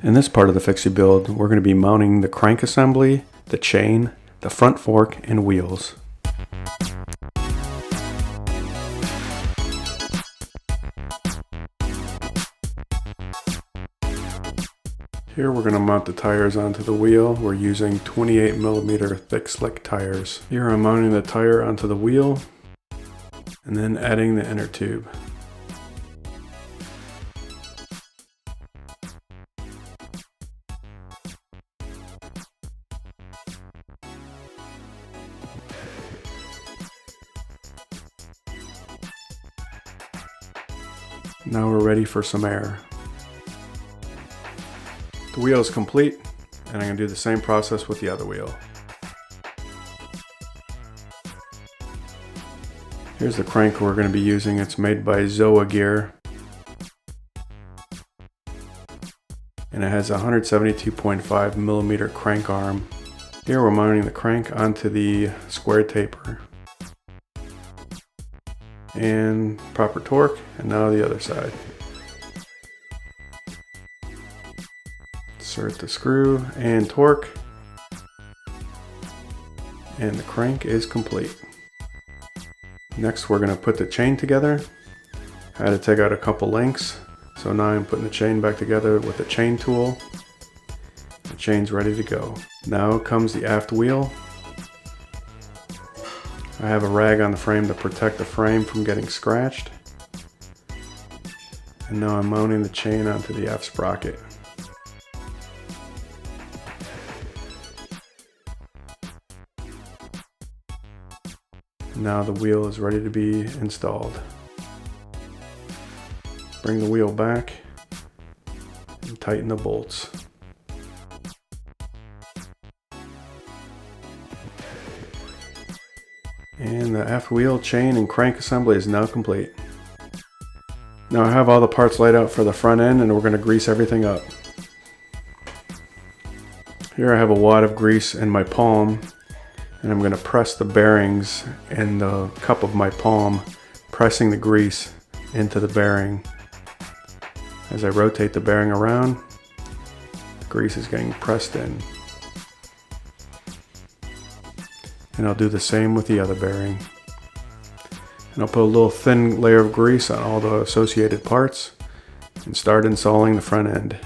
In this part of the Fixie build, we're going to be mounting the crank assembly, the chain, the front fork, and wheels. Here we're going to mount the tires onto the wheel. We're using 28mm Thickslick tires. Here I'm mounting the tire onto the wheel and then adding the inner tube. Now we're ready for some air. The wheel is complete, and I'm going to do the same process with the other wheel. Here's the crank we're going to be using. It's made by Zoa Gear, and it has a 172.5mm crank arm. Here we're mounting the crank onto the square taper. And proper torque, and now the other side. Insert the screw and torque, and the crank is complete. Next we're going to put the chain together. I had to take out a couple links, so now I'm putting the chain back together with the chain tool. The chain's ready to go. Now comes the aft wheel. I have a rag on the frame to protect the frame from getting scratched. And now I'm mounting the chain onto the aft sprocket. Now the wheel is ready to be installed. Bring the wheel back and tighten the bolts. And the aft wheel, chain, and crank assembly is now complete. Now I have all the parts laid out for the front end, and we're going to grease everything up. Here I have a wad of grease in my palm, and I'm going to press the bearings in the cup of my palm, pressing the grease into the bearing. As I rotate the bearing around, the grease is getting pressed in. And I'll do the same with the other bearing. And I'll put a little thin layer of grease on all the associated parts and start installing the front end.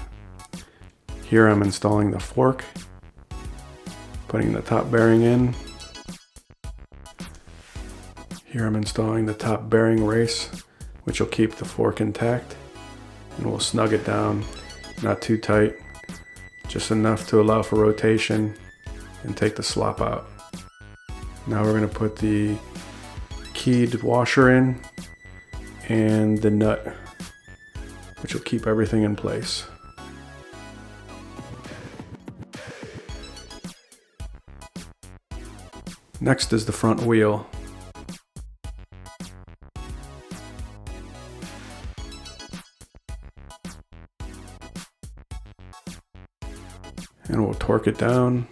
Here I'm installing the fork, putting the top bearing in. Here I'm installing the top bearing race, which will keep the fork intact, and we'll snug it down, not too tight, just enough to allow for rotation and take the slop out. Now we're going to put the keyed washer in and the nut, which will keep everything in place. Next is the front wheel. And we'll torque it down,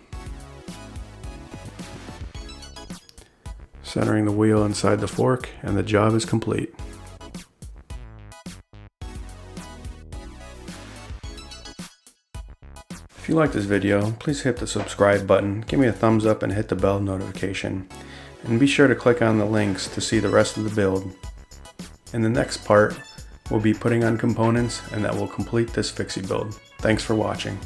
centering the wheel inside the fork, and the job is complete. If you like this video, please hit the subscribe button, give me a thumbs up, and hit the bell notification. And be sure to click on the links to see the rest of the build. In the next part, we'll be putting on components, and that will complete this Fixie build. Thanks for watching.